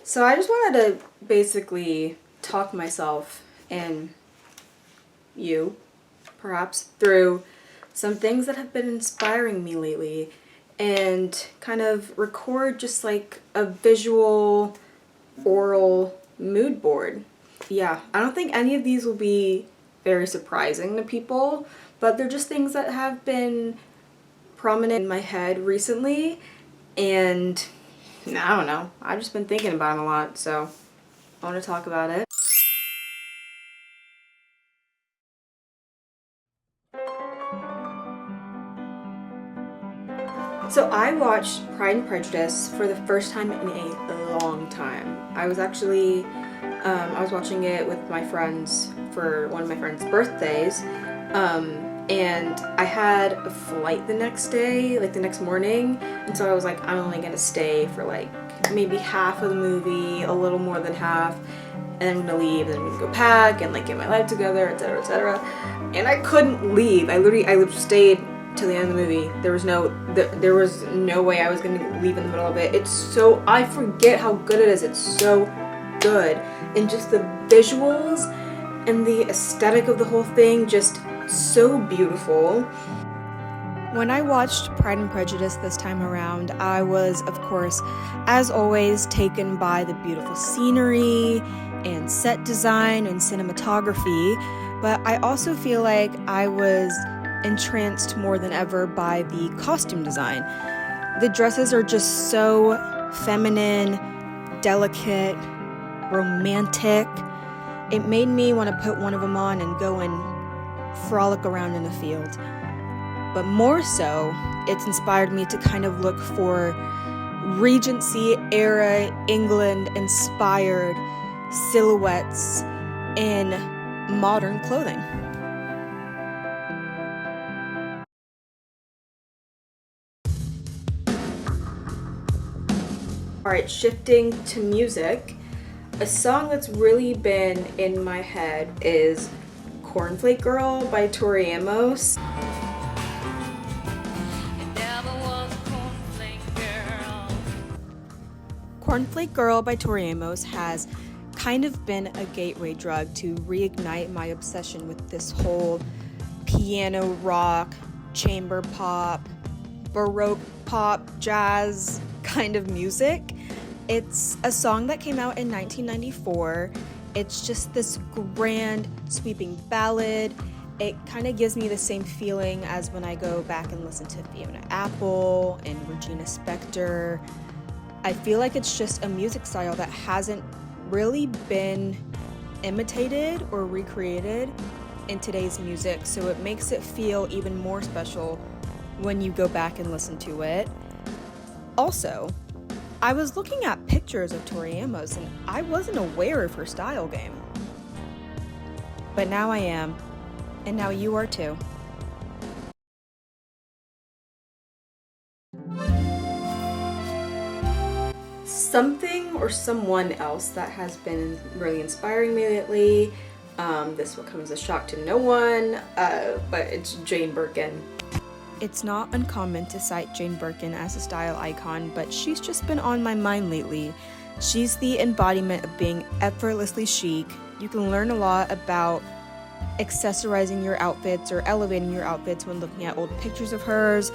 So I just wanted to basically talk myself and you, perhaps, through some things that have been inspiring me lately and kind of record just like a visual, oral mood board. Yeah, I don't think any of these will be very surprising to people, but they're just things that have been prominent in my head recently, and I don't know, I've just been thinking about them a lot, so I want to talk about it. So I watched Pride and Prejudice for the first time in a long time. I was actually, I was watching it with my friends for one of my friends' birthdays, and I had a flight the next day, like the next morning, and so I was like, I'm only gonna stay for like maybe half of the movie, a little more than half, and then I'm gonna leave, and then I'm gonna go pack and like get my life together, etc., etc. And I couldn't leave. I literally stayed till the end of the movie. There was no way I was gonna leave in the middle of it. It's so, I forget how good it is. It's so good, and just the visuals and the aesthetic of the whole thing, just so beautiful. When I watched Pride and Prejudice this time around, I was, of course, as always, taken by the beautiful scenery and set design and cinematography, but I also feel like I was entranced more than ever by the costume design. The dresses are just so feminine, delicate, romantic. It made me want to put one of them on and go and frolic around in a field. But more so, it's inspired me to kind of look for Regency era England inspired silhouettes in modern clothing. Alright, shifting to music, a song that's really been in my head is Cornflake Girl by Tori Amos. Cornflake Girl by Tori Amos has kind of been a gateway drug to reignite my obsession with this whole piano rock, chamber pop, baroque pop, jazz kind of music. It's a song that came out in 1994. It's just this grand, sweeping ballad. It kind of gives me the same feeling as when I go back and listen to Fiona Apple and Regina Spektor. I feel like it's just a music style that hasn't really been imitated or recreated in today's music, so it makes it feel even more special when you go back and listen to it. Also, I was looking at pictures of Tori Amos and I wasn't aware of her style game. But now I am, and now you are too. Something or someone else that has been really inspiring me lately, this one comes as a shock to no one, but it's Jane Birkin. It's not uncommon to cite Jane Birkin as a style icon, but she's just been on my mind lately. She's the embodiment of being effortlessly chic. You can learn a lot about accessorizing your outfits or elevating your outfits when looking at old pictures of hers.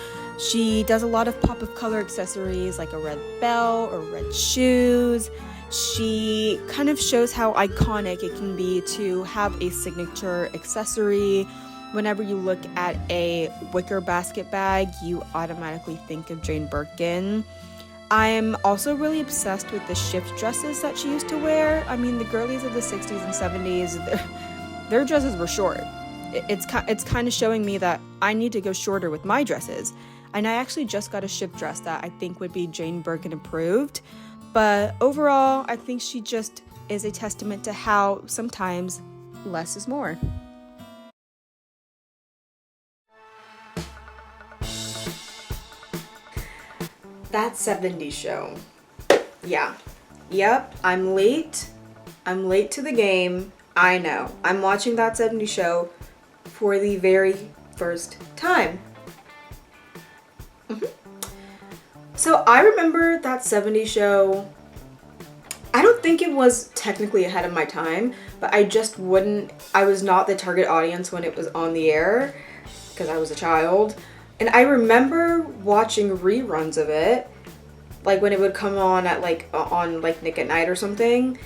She does a lot of pop of color accessories like a red belt or red shoes. She kind of shows how iconic it can be to have a signature accessory. Whenever you look at a wicker basket bag, you automatically think of Jane Birkin. I'm also really obsessed with the shift dresses that she used to wear. I mean, the girlies of the 60s and 70s, their dresses were short. It's kind of showing me that I need to go shorter with my dresses. And I actually just got a shift dress that I think would be Jane Birkin approved. But overall, I think she just is a testament to how sometimes less is more. That 70s show. Yeah. Yep, I'm late. I'm late to the game. I know. I'm watching That 70s Show for the very first time. So I remember That 70s Show. I don't don't think it was technically ahead of my time, but I just wouldn't, I was not the target audience when it was on the air because I was a child. And I remember watching reruns of it, like when it would come on at on Nick at Night or something.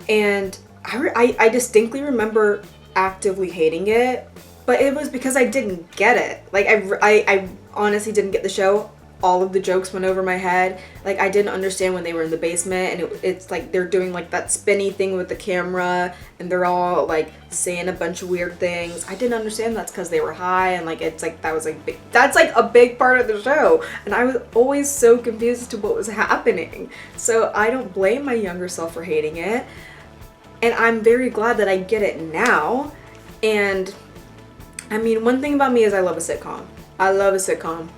And I distinctly remember actively hating it, but it was because I didn't get it. Like I honestly didn't get the show. All of the jokes went over my head. Like I didn't understand when they were in the basement and it's like they're doing like that spinny thing with the camera and they're all like saying a bunch of weird things. I didn't understand that's because they were high and like it's like that was like big, that's like a big part of the show, and I was always so confused as to what was happening. So I don't blame my younger self for hating it, and I'm very glad that I get it now. And I mean, one thing about me is I love a sitcom. I love a sitcom.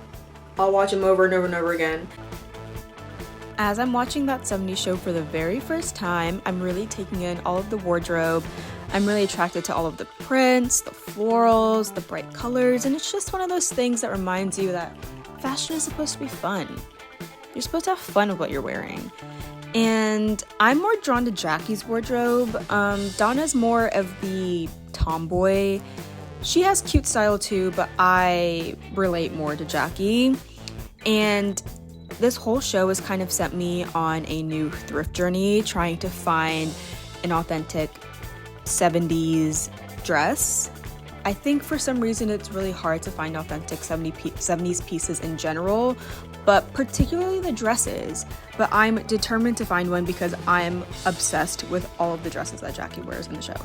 I'll watch them over and over and over again. As I'm watching that 70s show for the very first time, I'm really taking in all of the wardrobe. I'm really attracted to all of the prints, the florals, the bright colors, and it's just one of those things that reminds you that fashion is supposed to be fun. You're supposed to have fun with what you're wearing. And I'm more drawn to Jackie's wardrobe. Donna's more of the tomboy. She has cute style too, but I relate more to Jackie. And this whole has kind of sent me on a new thrift journey, trying to find an authentic 70s dress. I think for some reason it's really hard to find authentic 70s pieces in general, but particularly the dresses. But I'm determined to find one because I'm obsessed with all of the dresses that Jackie wears in the show.